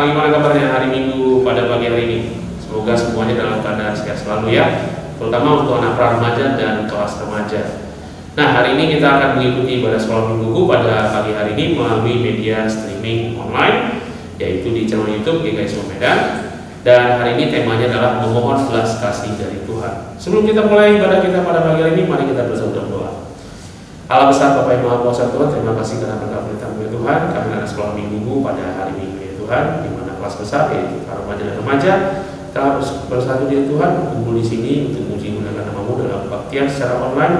gimana kabarnya hari Minggu pada pagi hari ini? Semoga semuanya dalam keadaan sehat selalu ya, terutama untuk anak remaja dan kelas remaja. Nah, hari ini kita akan mengikuti ibadah sekolah mingguku pada pagi hari ini melalui media streaming online, yaitu di channel YouTube GKI Medan. Dan hari ini temanya adalah memohon belas kasih dari Tuhan. Sebelum kita mulai ibadah kita pada pagi hari ini, mari kita bersama doa. Allah besar Bapa yang Maha Kuasa Tuhan, terima kasih karena berkat beritamu ya Tuhan. Kami adalah sekolah minggu pada hari Minggu ya Tuhan, di mana kelas besar yaitu para remaja dan remaja telah bersatu ya Tuhan, berkumpul di sini untuk memuji menggunakan namamu dalam kebaktian secara online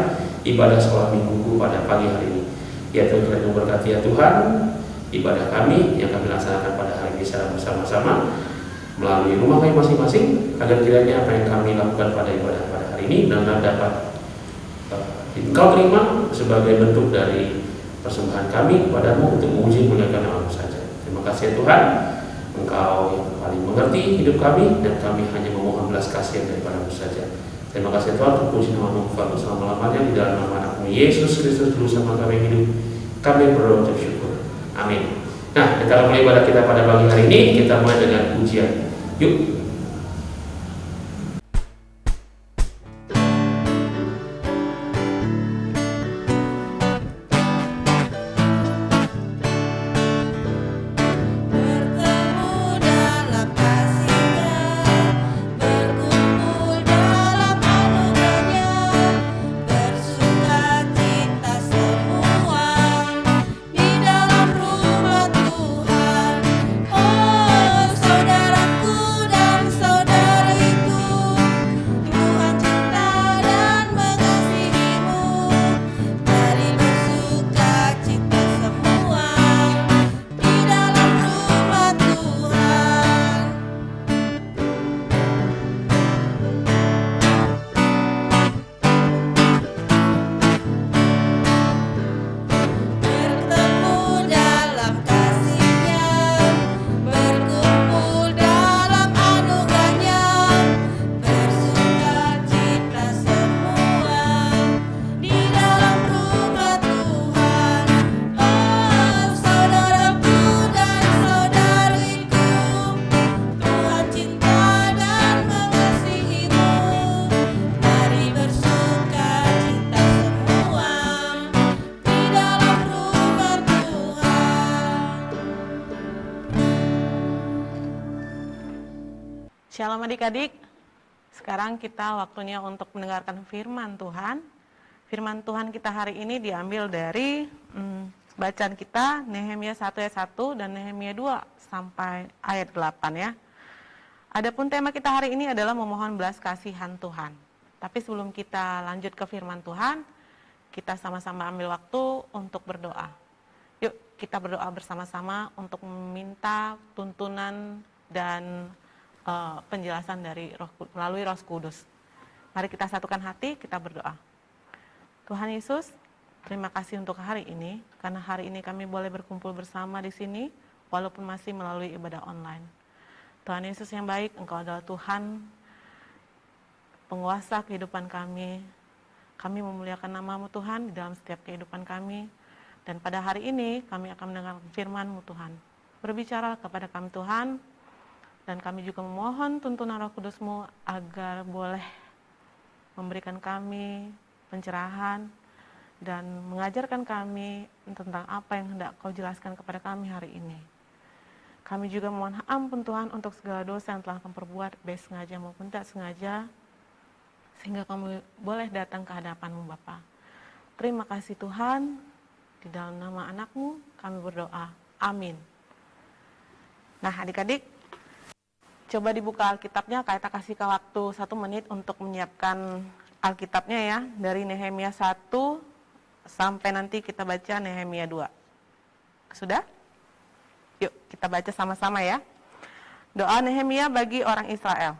ibadah sekolah minggu pada pagi hari ini. Ya Tuhan, kiranya memberkati ya Tuhan ibadah kami yang kami laksanakan pada hari ini secara bersama-sama melalui rumah kami masing-masing, agar kiranya apa yang kami lakukan pada ibadah pada hari ini benar-benar dapat Engkau terima sebagai bentuk dari persembahan kami kepadamu untuk memuji muliakan namamu saja. Terima kasih ya Tuhan, Engkau yang paling mengerti hidup kami dan kami hanya memohon belas kasihan daripadamu saja. Terima kasih Tuhan, terpuji namamu Tuhan selama-lamanya di dalam nama anakmu Yesus Kristus Juru Selamat kami hidup. Kami berdoa dan syukur. Amin. Nah, kita mulai ibadah kita pada pagi hari ini. Kita mulai dengan pujian. Yuk. Shalom adik-adik, sekarang kita waktunya untuk mendengarkan firman Tuhan. Firman Tuhan kita hari ini diambil dari bacaan kita Nehemia 1 ayat 1 dan Nehemia 2 sampai ayat 8 ya. Adapun tema kita hari ini adalah memohon belas kasihan Tuhan. Tapi sebelum kita lanjut ke firman Tuhan, kita sama-sama ambil waktu untuk berdoa. Yuk kita berdoa bersama-sama untuk meminta tuntunan dan penjelasan dari melalui Roh Kudus. Mari kita satukan hati, kita berdoa. Tuhan Yesus, terima kasih untuk hari ini, karena hari ini kami boleh berkumpul bersama di sini, walaupun masih melalui ibadah online. Tuhan Yesus yang baik, Engkau adalah Tuhan, penguasa kehidupan kami. Kami memuliakan nama-Mu Tuhan di dalam setiap kehidupan kami. Dan pada hari ini kami akan mendengar firman-Mu Tuhan. Berbicara kepada kami Tuhan, dan kami juga memohon tuntunan Roh Kudus-Mu agar boleh memberikan kami pencerahan dan mengajarkan kami tentang apa yang hendak Kau jelaskan kepada kami hari ini. Kami juga mohon ampun Tuhan untuk segala dosa yang telah kami perbuat, baik sengaja maupun tak sengaja, sehingga kami boleh datang ke hadapan-Mu Bapa. Terima kasih Tuhan, di dalam nama anak-Mu kami berdoa. Amin. Nah adik-adik, coba dibuka Alkitabnya, kita kasih ke waktu 1 menit untuk menyiapkan Alkitabnya ya, dari Nehemia 1 sampai nanti kita baca Nehemia 2. Sudah? Yuk kita baca sama-sama ya. Doa Nehemia bagi orang Israel.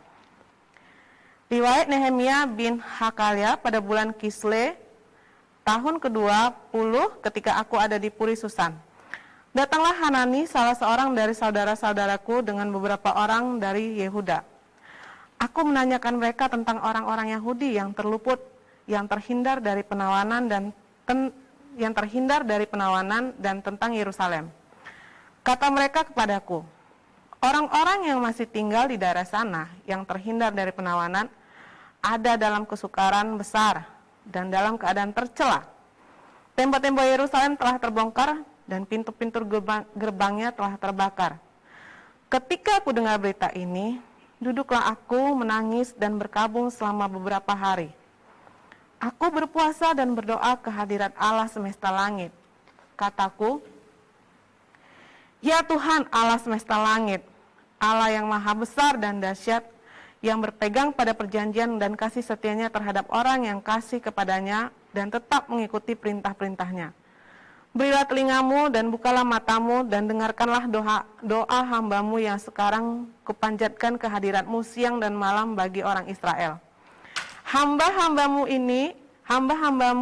Riwayat Nehemia bin Hakalia pada bulan Kisle, tahun ke-20 ketika aku ada di Puri Susan. Datanglah Hanani, salah seorang dari saudara-saudaraku dengan beberapa orang dari Yehuda. Aku menanyakan mereka tentang orang-orang Yahudi yang terluput, yang terhindar dari penawanan dan tentang Yerusalem. Kata mereka kepadaku, Orang-orang yang masih tinggal di daerah sana yang terhindar dari penawanan ada dalam kesukaran besar dan dalam keadaan tercela. Tembok-tembok Yerusalem telah terbongkar dan pintu-pintu gerbangnya telah terbakar. Ketika aku dengar berita ini, duduklah aku menangis dan berkabung selama beberapa hari. Aku berpuasa dan berdoa ke hadirat Allah semesta langit. Kataku, ya Tuhan Allah semesta langit, Allah yang maha besar dan dahsyat, yang berpegang pada perjanjian dan kasih setianya terhadap orang yang kasih kepadanya dan tetap mengikuti perintah-perintahnya. Berilah telingamu dan bukalah matamu dan dengarkanlah doa hambamu yang sekarang kupanjatkan ke hadiratmu siang dan malam bagi orang Israel. Hamba-hambamu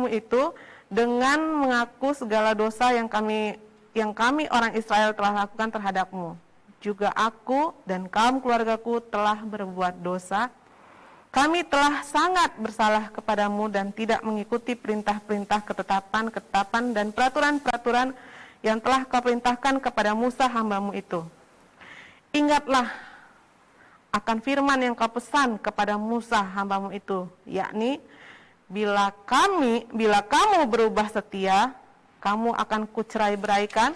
itu dengan mengaku segala dosa yang kami orang Israel telah lakukan terhadapmu. Juga aku dan kaum keluargaku telah berbuat dosa. Kami telah sangat bersalah kepadamu dan tidak mengikuti perintah-perintah, ketetapan-ketetapan dan peraturan-peraturan yang telah kau perintahkan kepada Musa hambamu itu. Ingatlah akan firman yang kau pesan kepada Musa hambamu itu, yakni, bila kamu berubah setia, kamu akan kucerai-beraikan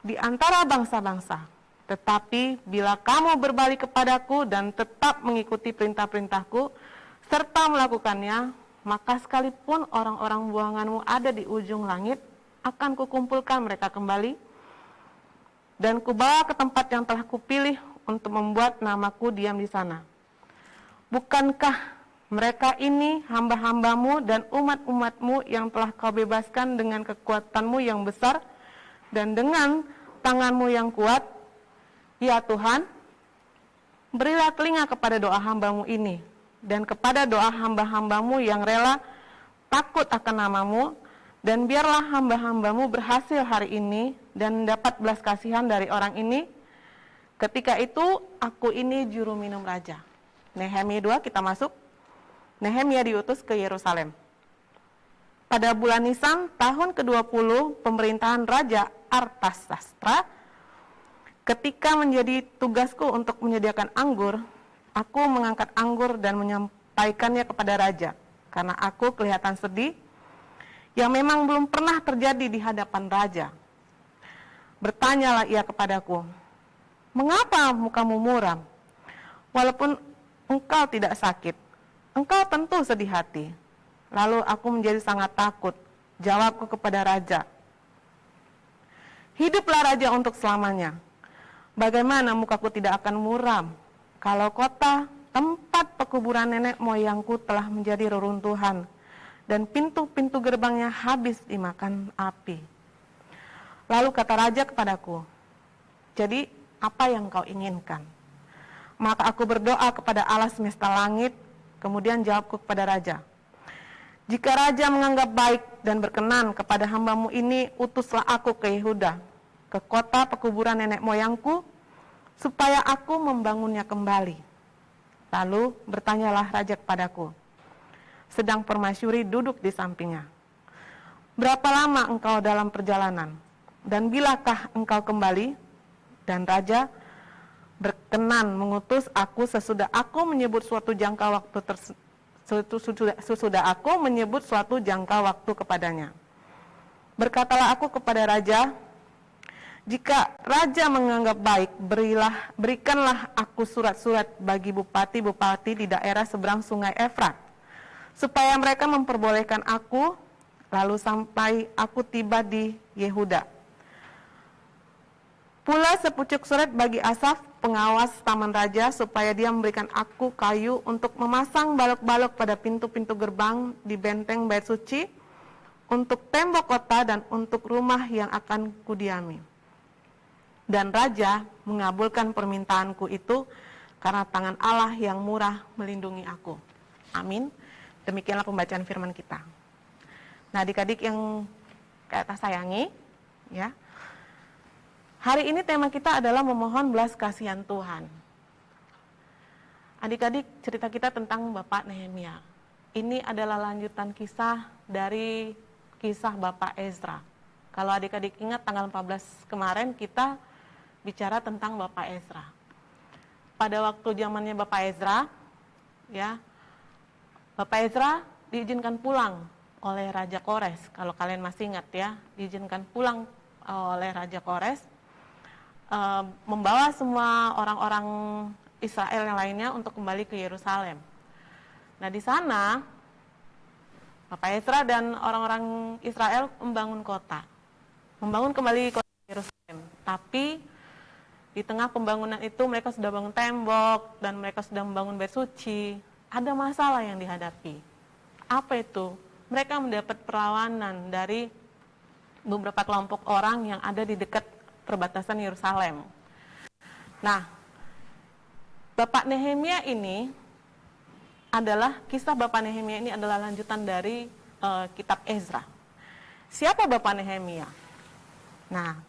di antara bangsa-bangsa. Tetapi bila kamu berbalik kepadaku dan tetap mengikuti perintah-perintahku serta melakukannya, maka sekalipun orang-orang buanganmu ada di ujung langit, akan kukumpulkan mereka kembali dan kubawa ke tempat yang telah kupilih untuk membuat namaku diam di sana. Bukankah mereka ini hamba-hambamu dan umat-umatmu yang telah kau bebaskan dengan kekuatanmu yang besar dan dengan tanganmu yang kuat? Ya Tuhan, berilah telinga kepada doa hambamu ini dan kepada doa hamba-hambamu yang rela takut akan namamu, dan biarlah hamba-hambamu berhasil hari ini dan mendapat belas kasihan dari orang ini. Ketika itu aku ini juru minum raja. Nehemia 2, kita masuk. Nehemia diutus ke Yerusalem. Pada bulan Nisan tahun ke-20 pemerintahan Raja Artasastra, ketika menjadi tugasku untuk menyediakan anggur, aku mengangkat anggur dan menyampaikannya kepada raja, karena aku kelihatan sedih, yang memang belum pernah terjadi di hadapan raja. Bertanyalah ia kepadaku, mengapa mukamu muram? Walaupun engkau tidak sakit, engkau tentu sedih hati. Lalu aku menjadi sangat takut. Jawabku kepada raja, hiduplah raja untuk selamanya. Bagaimana mukaku tidak akan muram kalau kota tempat pekuburan nenek moyangku telah menjadi reruntuhan dan pintu-pintu gerbangnya habis dimakan api. Lalu kata raja kepadaku, jadi apa yang kau inginkan? Maka aku berdoa kepada Allah semesta langit, kemudian jawabku kepada raja, jika raja menganggap baik dan berkenan kepada hambamu ini, utuslah aku ke Yehuda, ke kota pekuburan nenek moyangku, supaya aku membangunnya kembali. Lalu bertanyalah raja kepadaku, sedang permasyuri duduk di sampingnya, berapa lama engkau dalam perjalanan, dan bilakah engkau kembali? Dan raja berkenan mengutus aku sesudah aku menyebut suatu jangka waktu kepadanya. Berkatalah aku kepada raja, jika raja menganggap baik, berikanlah aku surat-surat bagi bupati-bupati di daerah seberang sungai Efrat, supaya mereka memperbolehkan aku, lalu sampai aku tiba di Yehuda. Pula sepucuk surat bagi Asaf, pengawas taman raja, supaya dia memberikan aku kayu untuk memasang balok-balok pada pintu-pintu gerbang di benteng bait suci, untuk tembok kota dan untuk rumah yang akan kudiami. Dan raja mengabulkan permintaanku itu karena tangan Allah yang murah melindungi aku. Amin. Demikianlah pembacaan firman kita. Nah, adik-adik yang kita sayangi, ya. Hari ini tema kita adalah memohon belas kasihan Tuhan. Adik-adik, cerita kita tentang Bapak Nehemia. Ini adalah lanjutan kisah dari kisah Bapak Ezra. Kalau adik-adik ingat tanggal 14 kemarin kita bicara tentang Bapak Ezra. Pada waktu zamannya Bapak Ezra, ya, Bapak Ezra diizinkan pulang oleh Raja Kores. Kalau kalian masih ingat ya, diizinkan pulang oleh Raja Kores, membawa semua orang-orang Israel yang lainnya untuk kembali ke Yerusalem. Nah, di sana Bapak Ezra dan orang-orang Israel membangun kota, membangun kembali kota Yerusalem. Tapi di tengah pembangunan itu mereka sudah bangun tembok dan mereka sudah membangun bait suci. Ada masalah yang dihadapi. Apa itu? Mereka mendapat perlawanan dari beberapa kelompok orang yang ada di dekat perbatasan Yerusalem. Nah, Bapak Nehemia ini adalah kisah Bapak Nehemia ini adalah lanjutan dari kitab Ezra. Siapa Bapak Nehemia? Nah,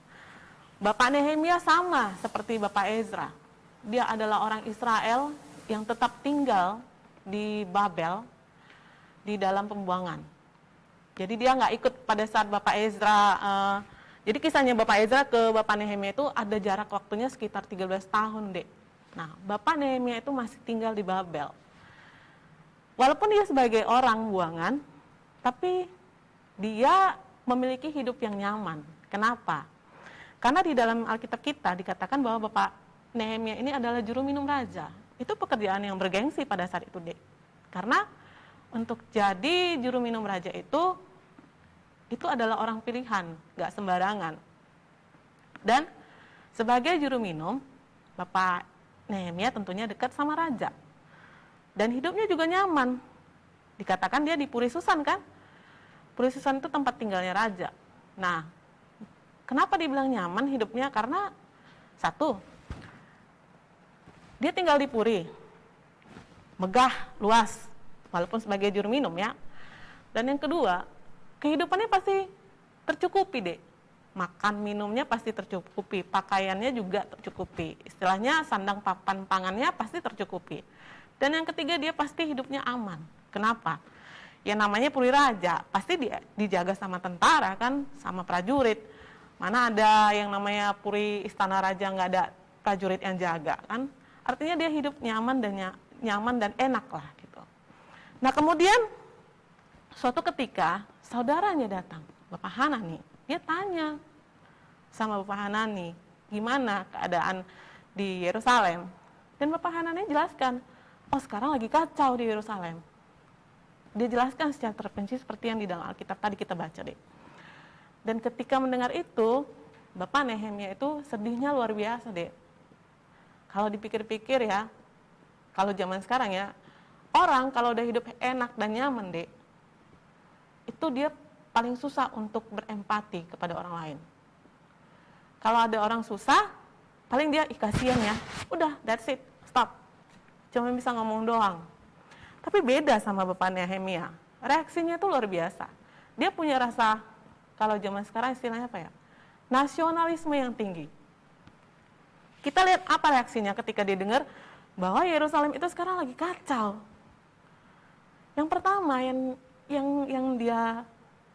Bapak Nehemia sama seperti Bapak Ezra. Dia adalah orang Israel yang tetap tinggal di Babel di dalam pembuangan. Jadi dia nggak ikut pada saat Bapak Ezra. Jadi kisahnya Bapak Ezra ke Bapak Nehemia itu ada jarak waktunya sekitar 13 tahun, Dek. Nah, Bapak Nehemia itu masih tinggal di Babel. Walaupun dia sebagai orang buangan, tapi dia memiliki hidup yang nyaman. Kenapa? Karena di dalam Alkitab kita dikatakan bahwa Bapak Nehemia ini adalah juru minum raja. Itu pekerjaan yang bergengsi pada saat itu, Dek. Karena untuk jadi juru minum raja itu adalah orang pilihan, gak sembarangan. Dan sebagai juru minum, Bapak Nehemia tentunya dekat sama raja. Dan hidupnya juga nyaman. Dikatakan dia di Puri Susan kan? Puri Susan itu tempat tinggalnya raja. Nah, kenapa dibilang nyaman hidupnya? Karena satu, dia tinggal di Puri. Megah, luas, walaupun sebagai juru minum ya. Dan yang kedua, kehidupannya pasti tercukupi, Dek. Makan minumnya pasti tercukupi, pakaiannya juga tercukupi. Istilahnya sandang papan pangannya pasti tercukupi. Dan yang ketiga, dia pasti hidupnya aman. Kenapa? Ya namanya Puri Raja, pasti dia dijaga sama tentara kan, sama prajurit. Mana ada yang namanya Puri Istana Raja nggak ada prajurit yang jaga kan? Artinya dia hidup nyaman dan enak lah gitu. Nah kemudian suatu ketika saudaranya datang, Bapak Hanani, dia tanya sama Bapak Hanani, gimana keadaan di Yerusalem? Dan Bapak Hanani jelaskan, oh sekarang lagi kacau di Yerusalem. Dia jelaskan secara terperinci seperti yang di dalam Alkitab tadi kita baca, Dek. Dan ketika mendengar itu, Bapak Nehemia itu sedihnya luar biasa, Dek. Kalau dipikir-pikir ya, kalau zaman sekarang ya, orang kalau udah hidup enak dan nyaman, Dek, itu dia paling susah untuk berempati kepada orang lain. Kalau ada orang susah, paling dia kasihan ya, udah that's it, stop. Cuma bisa ngomong doang. Tapi beda sama Bapak Nehemia. Reaksinya tuh luar biasa. Dia punya rasa, kalau zaman sekarang istilahnya apa ya? Nasionalisme yang tinggi. Kita lihat apa reaksinya ketika dia dengar bahwa Yerusalem itu sekarang lagi kacau. Yang pertama yang dia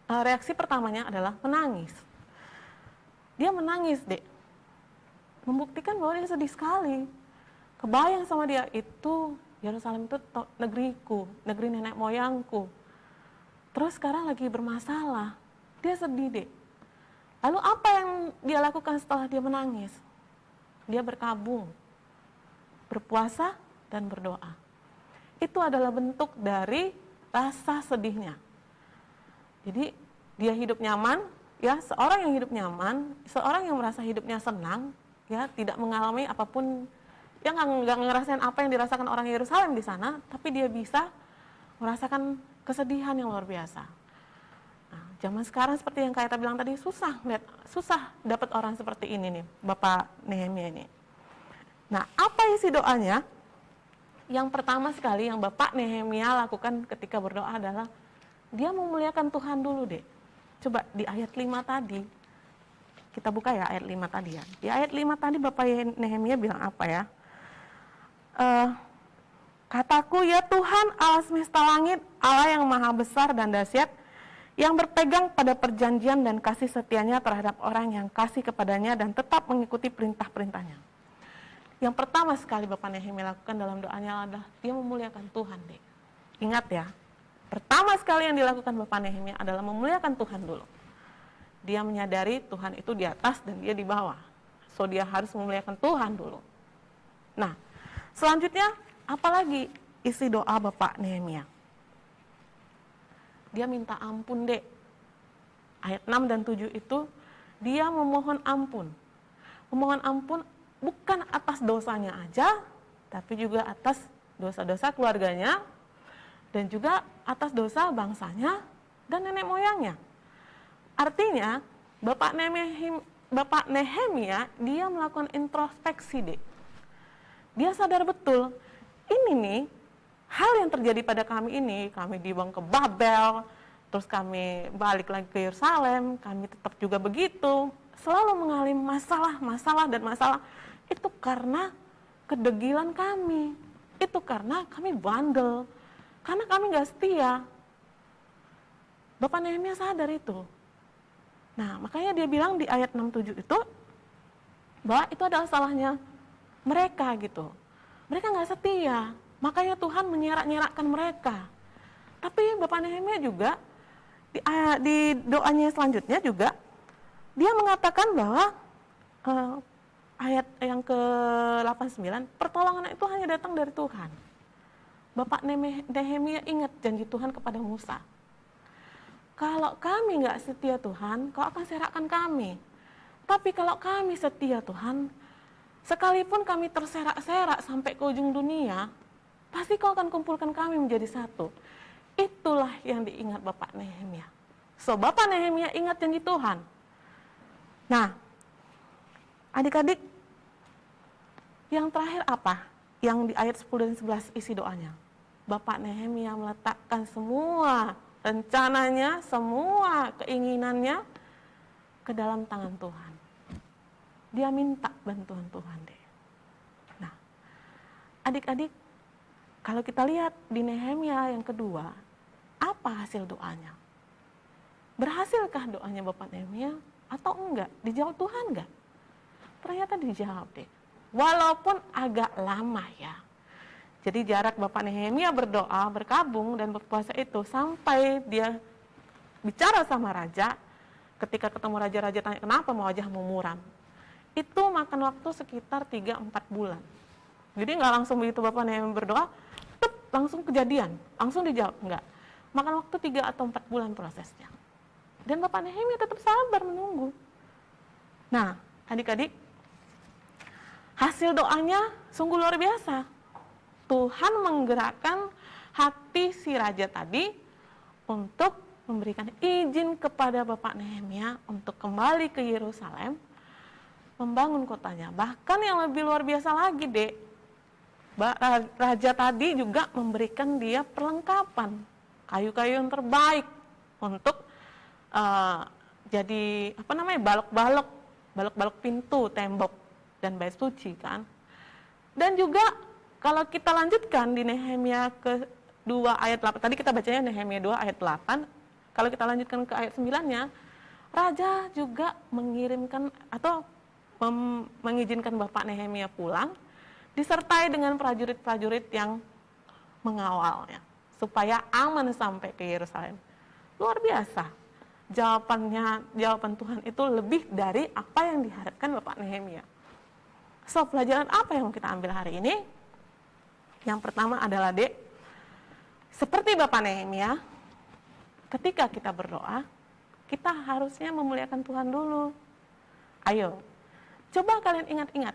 reaksi pertamanya adalah menangis. Dia menangis, Dek. Membuktikan bahwa dia sedih sekali. Kebayang sama dia, itu Yerusalem itu negeriku, negeri nenek moyangku. Terus sekarang lagi bermasalah. Dia sedih, Dek. Lalu apa yang dia lakukan setelah dia menangis? Dia berkabung, berpuasa, dan berdoa. Itu adalah bentuk dari rasa sedihnya. Jadi dia hidup nyaman, ya seorang yang hidup nyaman, seorang yang merasa hidupnya senang, ya tidak mengalami apapun, yang nggak ngerasain apa yang dirasakan orang Yerusalem di sana, tapi dia bisa merasakan kesedihan yang luar biasa. Nah, zaman sekarang seperti yang Kak Eta bilang tadi, susah dapat orang seperti ini nih, Bapak Nehemia ini. Nah, apa isi doanya? Yang pertama sekali yang Bapak Nehemia lakukan ketika berdoa adalah dia memuliakan Tuhan dulu, Dek. Coba di ayat 5 tadi, kita buka ya ayat 5 tadi ya. Di ayat 5 tadi Bapak Nehemia bilang apa ya? Kataku, ya Tuhan Allah semesta langit, Allah yang maha besar dan dahsyat, yang berpegang pada perjanjian dan kasih setianya terhadap orang yang kasih kepadanya dan tetap mengikuti perintah-perintahnya. Yang pertama sekali Bapak Nehemia lakukan dalam doanya adalah dia memuliakan Tuhan, Dek. Ingat ya, pertama sekali yang dilakukan Bapak Nehemia adalah memuliakan Tuhan dulu. Dia menyadari Tuhan itu di atas dan dia di bawah. So dia harus memuliakan Tuhan dulu. Nah, selanjutnya apalagi isi doa Bapak Nehemia? Dia minta ampun, Dek. Ayat 6 dan 7 itu dia memohon ampun. Memohon ampun bukan atas dosanya aja, tapi juga atas dosa-dosa keluarganya dan juga atas dosa bangsanya dan nenek moyangnya. Artinya, Bapak Nehemia dia melakukan introspeksi, Dek. Dia sadar betul, ini nih hal yang terjadi pada kami ini, kami dibuang ke Babel, terus kami balik lagi ke Yerusalem, kami tetap juga begitu, selalu mengalami masalah, itu karena kedegilan kami, itu karena kami bandel, karena kami gak setia. Bapak Nehemia sadar itu. Nah, makanya dia bilang di ayat 6-7 itu, bahwa itu adalah salahnya mereka gitu. Mereka gak setia. Makanya Tuhan menyerak-nyerakkan mereka. Tapi Bapak Nehemia juga di doanya selanjutnya juga dia mengatakan bahwa ayat yang ke-89, pertolongan itu hanya datang dari Tuhan. Bapak Nehemia ingat janji Tuhan kepada Musa. Kalau kami nggak setia Tuhan, Kau akan serakkan kami. Tapi kalau kami setia Tuhan, sekalipun kami terserak-serak sampai ke ujung dunia, pasti Kau akan kumpulkan kami menjadi satu. Itulah yang diingat Bapak Nehemia. So, Bapak Nehemia ingat janji Tuhan. Nah, adik-adik, yang terakhir apa? Yang di ayat 10 dan 11 isi doanya. Bapak Nehemia meletakkan semua rencananya, semua keinginannya ke dalam tangan Tuhan. Dia minta bantuan Tuhan deh. Nah, adik-adik, kalau kita lihat di Nehemia yang kedua, apa hasil doanya? Berhasilkah doanya Bapak Nehemia atau enggak? Dijawab Tuhan enggak? Ternyata dijawab deh. Walaupun agak lama ya. Jadi jarak Bapak Nehemia berdoa, berkabung dan berpuasa itu sampai dia bicara sama raja, ketika ketemu raja-raja tanya kenapa wajahmu muram. Itu makan waktu sekitar 3-4 bulan. Jadi nggak langsung begitu Bapak Nehemia berdoa, langsung kejadian, langsung dijawab, enggak. Makan waktu 3 atau 4 bulan prosesnya. Dan Bapak Nehemia tetap sabar menunggu. Nah, adik-adik, hasil doanya sungguh luar biasa. Tuhan menggerakkan hati si raja tadi untuk memberikan izin kepada Bapak Nehemia untuk kembali ke Yerusalem, membangun kotanya. Bahkan yang lebih luar biasa lagi, Dek, raja tadi juga memberikan dia perlengkapan, kayu-kayu yang terbaik untuk jadi balok-balok pintu, tembok dan bait suci kan. Dan juga kalau kita lanjutkan di Nehemia ke-2 ayat 8, tadi kita bacanya Nehemia 2 ayat 8, kalau kita lanjutkan ke ayat 9-nya, raja juga mengirimkan atau mengizinkan Bapak Nehemia pulang, disertai dengan prajurit-prajurit yang mengawalnya, supaya aman sampai ke Yerusalem. Luar biasa, jawaban Tuhan itu lebih dari apa yang diharapkan Bapak Nehemia. So, pelajaran apa yang kita ambil hari ini? Yang pertama adalah, Dek, seperti Bapak Nehemia, ketika kita berdoa, kita harusnya memuliakan Tuhan dulu. Ayo, coba kalian ingat-ingat,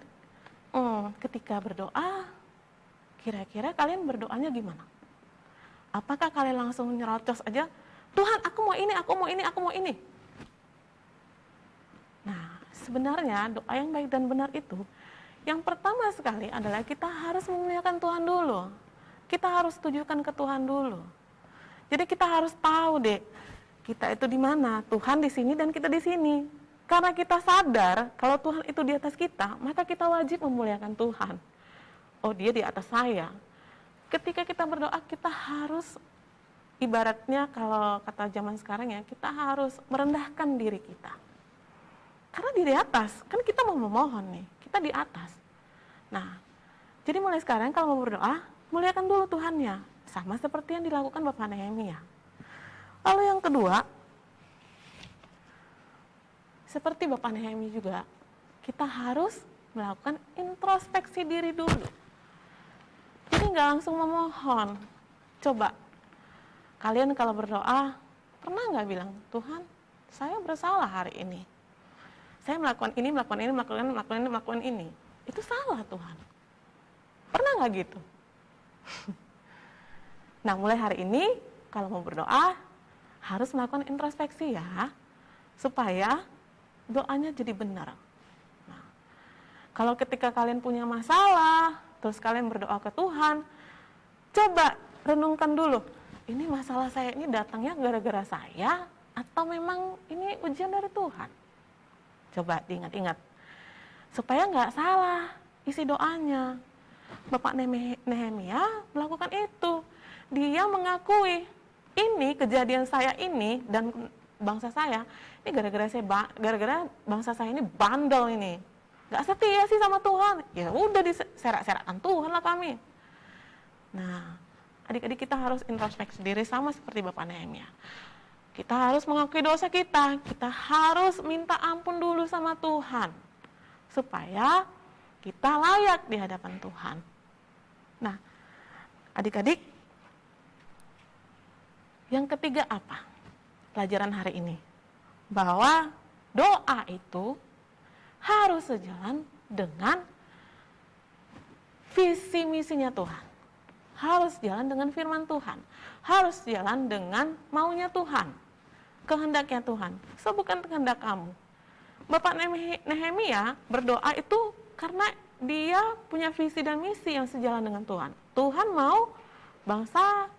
ketika berdoa, kira-kira kalian berdoanya gimana? Apakah kalian langsung nyerocos aja, Tuhan aku mau ini, aku mau ini, aku mau ini? Nah, sebenarnya doa yang baik dan benar itu, yang pertama sekali adalah kita harus memuliakan Tuhan dulu. Kita harus tujukan ke Tuhan dulu. Jadi kita harus tahu deh, kita itu di mana, Tuhan di sini dan kita di sini. Karena kita sadar kalau Tuhan itu di atas kita, maka kita wajib memuliakan Tuhan. Oh, dia di atas saya. Ketika kita berdoa, kita harus ibaratnya kalau kata zaman sekarang ya, kita harus merendahkan diri kita. Karena di atas, kan kita mau memohon nih, kita di atas. Nah, jadi mulai sekarang kalau mau berdoa, muliakan dulu Tuhannya. Sama seperti yang dilakukan Bapak Nehemia. Lalu yang kedua, seperti Bapak Nehemia juga, kita harus melakukan introspeksi diri dulu. Jadi nggak langsung memohon. Coba, kalian kalau berdoa, pernah nggak bilang, Tuhan, saya bersalah hari ini. Saya melakukan ini, melakukan ini. Itu salah Tuhan. Pernah nggak gitu? Nah, mulai hari ini, kalau mau berdoa, harus melakukan introspeksi ya, supaya doanya jadi benar. Nah, kalau ketika kalian punya masalah, terus kalian berdoa ke Tuhan, coba renungkan dulu, ini masalah saya ini datangnya gara-gara saya, atau memang ini ujian dari Tuhan? Coba diingat-ingat, supaya nggak salah isi doanya. Bapak Nehemia melakukan itu. Dia mengakui, ini kejadian saya ini dan bangsa saya ini gara-gara bangsa saya ini bandel ini, nggak setia sih sama Tuhan. Ya udah diserak-serakkan Tuhan lah kami. Nah, adik-adik kita harus introspeksi diri sama seperti Bapak Nehemia. Kita harus mengakui dosa kita harus minta ampun dulu sama Tuhan supaya kita layak di hadapan Tuhan. Nah, adik-adik, yang ketiga apa? Pelajaran hari ini. Bahwa doa itu harus sejalan dengan visi misinya Tuhan. Harus jalan dengan firman Tuhan. Harus jalan dengan maunya Tuhan. Kehendaknya Tuhan. Bukan kehendak kamu. Bapak Nehemia berdoa itu karena dia punya visi dan misi yang sejalan dengan Tuhan. Tuhan mau bangsa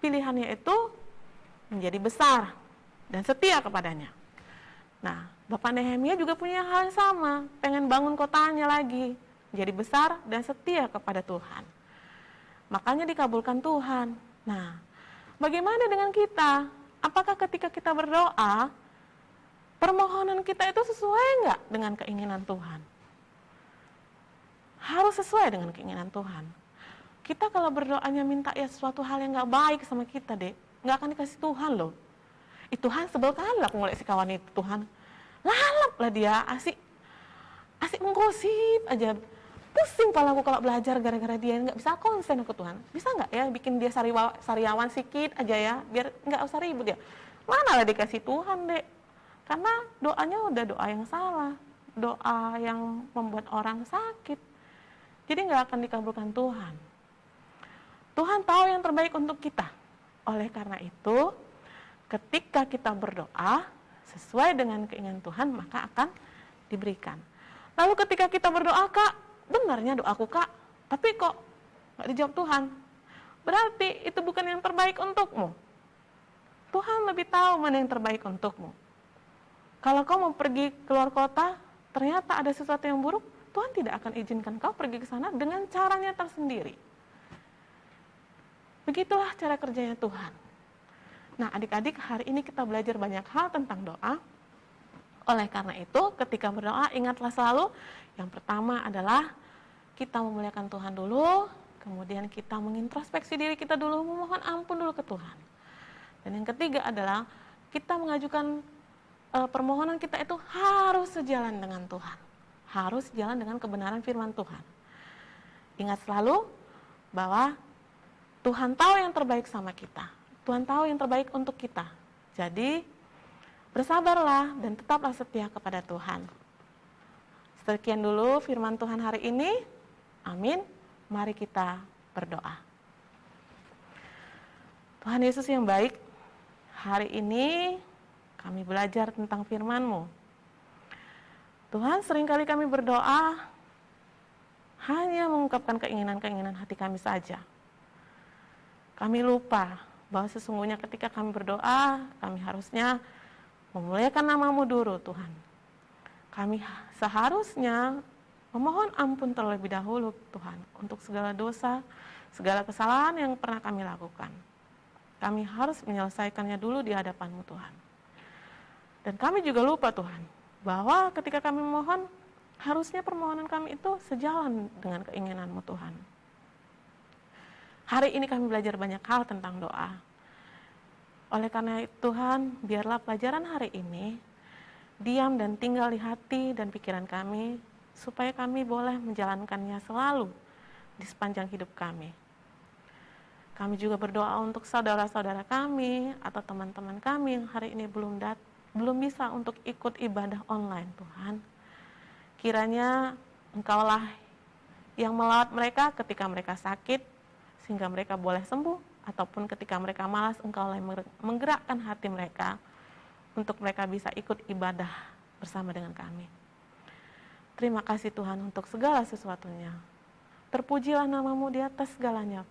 pilihannya itu menjadi besar dan setia kepadanya. Nah, Bapak Nehemia juga punya hal yang sama, pengen bangun kotanya lagi, menjadi besar dan setia kepada Tuhan. Makanya dikabulkan Tuhan. Nah, bagaimana dengan kita? Apakah ketika kita berdoa, permohonan kita itu sesuai nggak dengan keinginan Tuhan? Harus sesuai dengan keinginan Tuhan. Kita kalau berdoanya minta ya sesuatu hal yang nggak baik sama kita, dek, nggak akan dikasih Tuhan loh. Tuhan sebel kali aku ngeliat si kawan itu, Tuhan lalap lah dia, asik menggosip aja, pusing pala aku kalau belajar gara-gara dia, nggak bisa konsen aku Tuhan. Bisa nggak ya bikin dia sariawan sikit aja ya, biar nggak usah ribut ya. Mana lah dikasih Tuhan, dek, karena doanya udah doa yang salah, doa yang membuat orang sakit, jadi nggak akan dikabulkan Tuhan. Tuhan tahu yang terbaik untuk kita. Oleh karena itu, ketika kita berdoa sesuai dengan keinginan Tuhan, maka akan diberikan. Lalu ketika kita berdoa, Kak, benarnya doaku, Kak, tapi kok nggak dijawab Tuhan? Berarti itu bukan yang terbaik untukmu. Tuhan lebih tahu mana yang terbaik untukmu. Kalau kau mau pergi keluar kota, ternyata ada sesuatu yang buruk, Tuhan tidak akan izinkan kau pergi ke sana dengan caranya tersendiri. Begitulah cara kerjanya Tuhan. Nah, adik-adik, hari ini kita belajar banyak hal tentang doa. Oleh karena itu, ketika berdoa, ingatlah selalu, yang pertama adalah kita memuliakan Tuhan dulu, kemudian kita mengintrospeksi diri kita dulu, memohon ampun dulu ke Tuhan. Dan yang ketiga adalah, kita mengajukan permohonan kita itu harus sejalan dengan Tuhan. Harus sejalan dengan kebenaran firman Tuhan. Ingat selalu bahwa Tuhan tahu yang terbaik sama kita. Tuhan tahu yang terbaik untuk kita. Jadi, bersabarlah dan tetaplah setia kepada Tuhan. Sekian dulu firman Tuhan hari ini. Amin. Mari kita berdoa. Tuhan Yesus yang baik, hari ini kami belajar tentang firman-Mu. Tuhan, seringkali kami berdoa hanya mengungkapkan keinginan-keinginan hati kami saja. Kami lupa bahwa sesungguhnya ketika kami berdoa, kami harusnya memuliakan nama-Mu dulu, Tuhan. Kami seharusnya memohon ampun terlebih dahulu, Tuhan, untuk segala dosa, segala kesalahan yang pernah kami lakukan. Kami harus menyelesaikannya dulu di hadapan-Mu Tuhan. Dan kami juga lupa Tuhan, bahwa ketika kami memohon, harusnya permohonan kami itu sejalan dengan keinginan-Mu Tuhan. Hari ini kami belajar banyak hal tentang doa. Oleh karena itu Tuhan, biarlah pelajaran hari ini diam dan tinggal di hati dan pikiran kami, supaya kami boleh menjalankannya selalu di sepanjang hidup kami. Kami juga berdoa untuk saudara-saudara kami atau teman-teman kami yang hari ini belum bisa untuk ikut ibadah online Tuhan. Kiranya Engkaulah yang melawat mereka ketika mereka sakit, sehingga mereka boleh sembuh, ataupun ketika mereka malas, Engkaulah yang menggerakkan hati mereka untuk mereka bisa ikut ibadah bersama dengan kami. Terima kasih Tuhan untuk segala sesuatunya. Terpujilah nama-Mu di atas segalanya.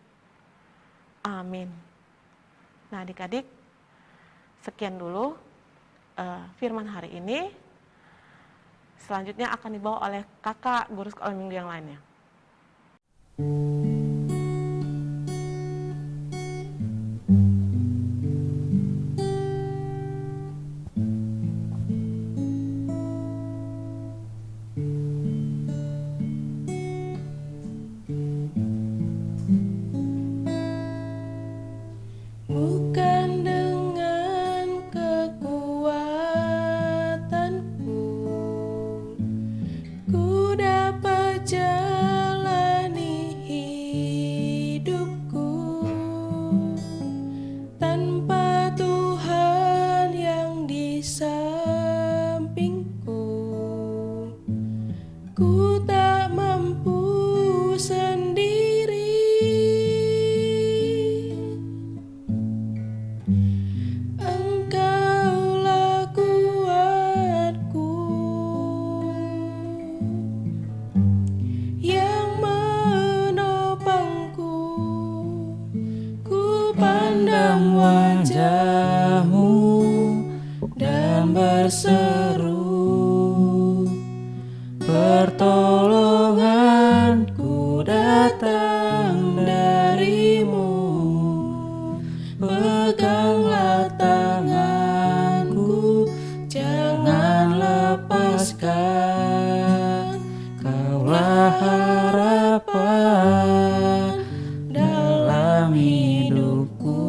Amin. Nah adik-adik, sekian dulu firman hari ini. Selanjutnya akan dibawa oleh kakak guru sekolah minggu yang lainnya. Bukan dengan kekuatanku, ku dapat jalani hidupku. Tanpa Tuhan yang di sampingku, ku tak mampu sendiri. Engkaulah kuatku, yang menopangku. Ku pandang wajah-Mu dan berseru, pertolonganku datang dari-Mu. Peganglah tanganku, jangan lepaskan. Kaulah harapan dalam hidupku.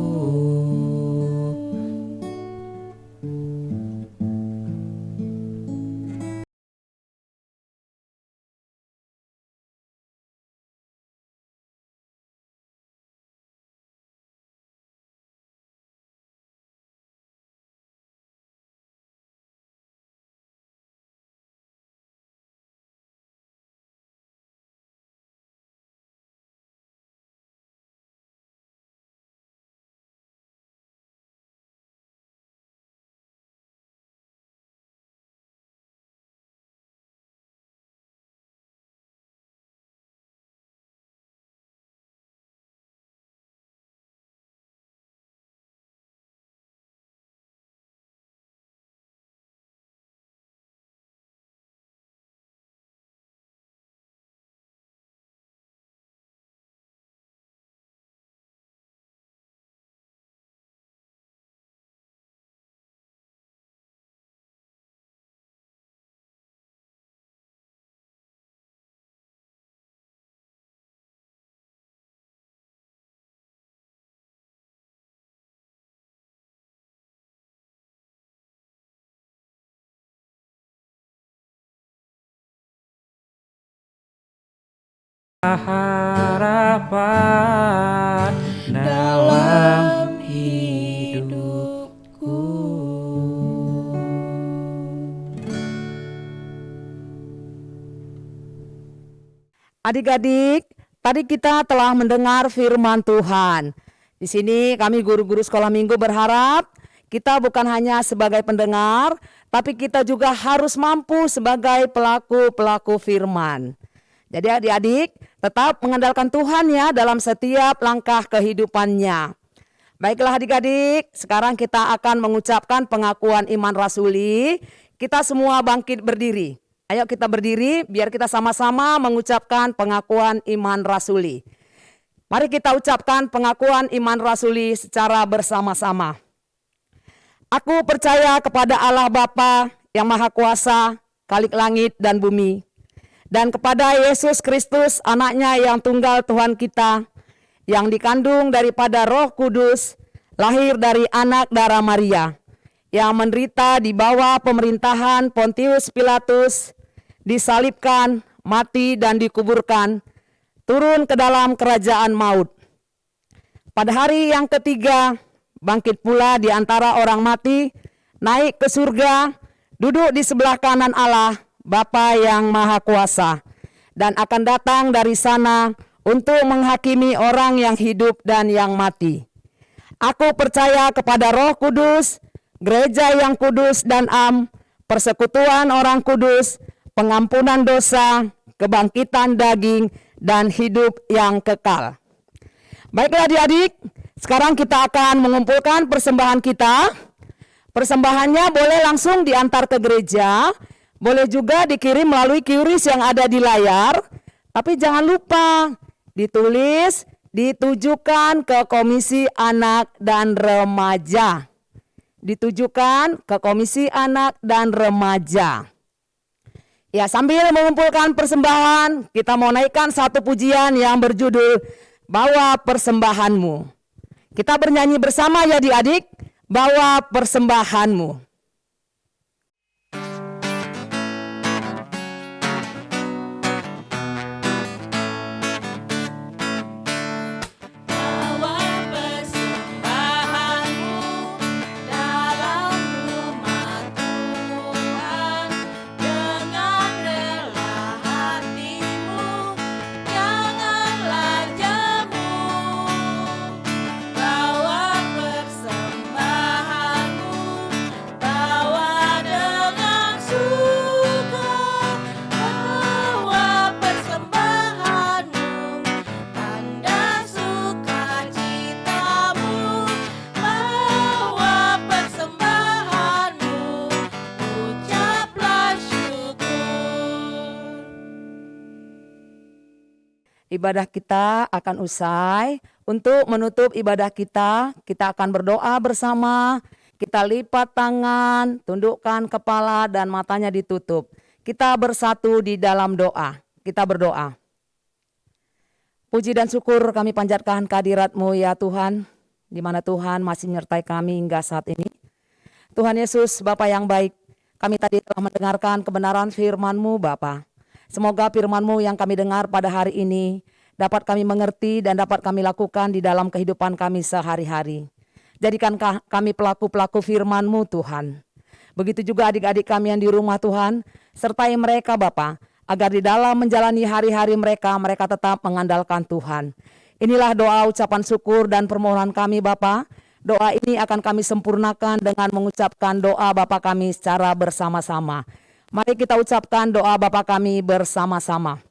Harapan dalam hidupku. Adik-adik, tadi kita telah mendengar firman Tuhan. Di sini kami guru-guru sekolah minggu berharap kita bukan hanya sebagai pendengar, tapi kita juga harus mampu sebagai pelaku-pelaku firman. Jadi adik-adik tetap mengandalkan Tuhan ya dalam setiap langkah kehidupannya. Baiklah adik-adik, sekarang kita akan mengucapkan pengakuan iman rasuli. Kita semua bangkit berdiri. Ayo kita berdiri biar kita sama-sama mengucapkan pengakuan iman rasuli. Mari kita ucapkan pengakuan iman rasuli secara bersama-sama. Aku percaya kepada Allah Bapa yang Maha Kuasa, Khalik langit dan bumi, dan kepada Yesus Kristus, anaknya yang tunggal Tuhan kita, yang dikandung daripada Roh Kudus, lahir dari anak darah Maria, yang menderita di bawah pemerintahan Pontius Pilatus, disalibkan, mati dan dikuburkan, turun ke dalam kerajaan maut. Pada hari yang ketiga, bangkit pula di antara orang mati, naik ke surga, duduk di sebelah kanan Allah, Bapa yang Maha Kuasa, dan akan datang dari sana untuk menghakimi orang yang hidup dan yang mati. Aku percaya kepada Roh Kudus, gereja yang kudus dan am, persekutuan orang kudus, pengampunan dosa, kebangkitan daging, dan hidup yang kekal. Baiklah adik-adik, sekarang kita akan mengumpulkan persembahan kita. Persembahannya boleh langsung diantar ke gereja, boleh juga dikirim melalui QRIS yang ada di layar, tapi jangan lupa ditulis, ditujukan ke Komisi Anak dan Remaja. Ditujukan ke Komisi Anak dan Remaja. Ya, sambil mengumpulkan persembahan, kita mau naikkan satu pujian yang berjudul Bawa Persembahanmu. Kita bernyanyi bersama ya adik-adik, Bawa Persembahanmu. Ibadah kita akan usai. Untuk menutup ibadah kita akan berdoa bersama. Kita lipat tangan, tundukkan kepala dan matanya ditutup. Kita bersatu di dalam doa. Kita berdoa. Puji dan syukur kami panjatkan kehadirat-Mu ya Tuhan, di mana Tuhan masih menyertai kami hingga saat ini. Tuhan Yesus, Bapa yang baik, kami tadi telah mendengarkan kebenaran firman-Mu Bapa. Semoga firman-Mu yang kami dengar pada hari ini dapat kami mengerti dan dapat kami lakukan di dalam kehidupan kami sehari-hari. Jadikan kami pelaku-pelaku firman-Mu Tuhan. Begitu juga adik-adik kami yang di rumah Tuhan, sertai mereka Bapa, agar di dalam menjalani hari-hari mereka, mereka tetap mengandalkan Tuhan. Inilah doa ucapan syukur dan permohonan kami Bapa. Doa ini akan kami sempurnakan dengan mengucapkan doa Bapa kami secara bersama-sama. Mari kita ucapkan doa Bapa kami bersama-sama.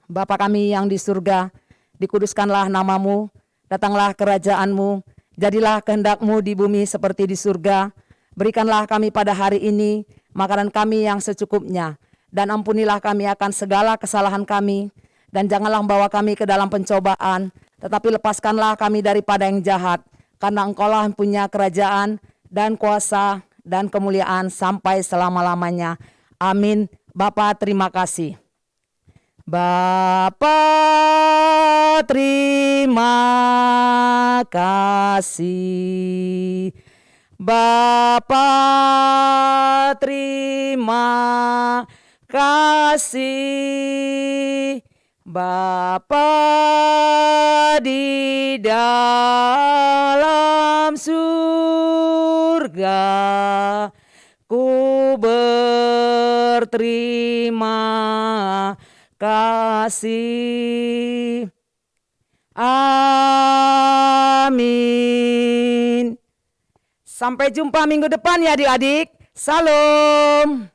Bapa kami yang di surga, dikuduskanlah nama-Mu, datanglah kerajaan-Mu, jadilah kehendak-Mu di bumi seperti di surga. Berikanlah kami pada hari ini makanan kami yang secukupnya, dan ampunilah kami akan segala kesalahan kami, dan janganlah membawa kami ke dalam pencobaan, tetapi lepaskanlah kami daripada yang jahat, karena Engkau-lah yang punya kerajaan dan kuasa dan kemuliaan sampai selama-lamanya. Amin. Bapa terima kasih. Bapa terima kasih. Bapa terima kasih. Bapa di dalam surga, ku berterima kasih. Amin. Sampai jumpa minggu depan ya adik-adik. Salam.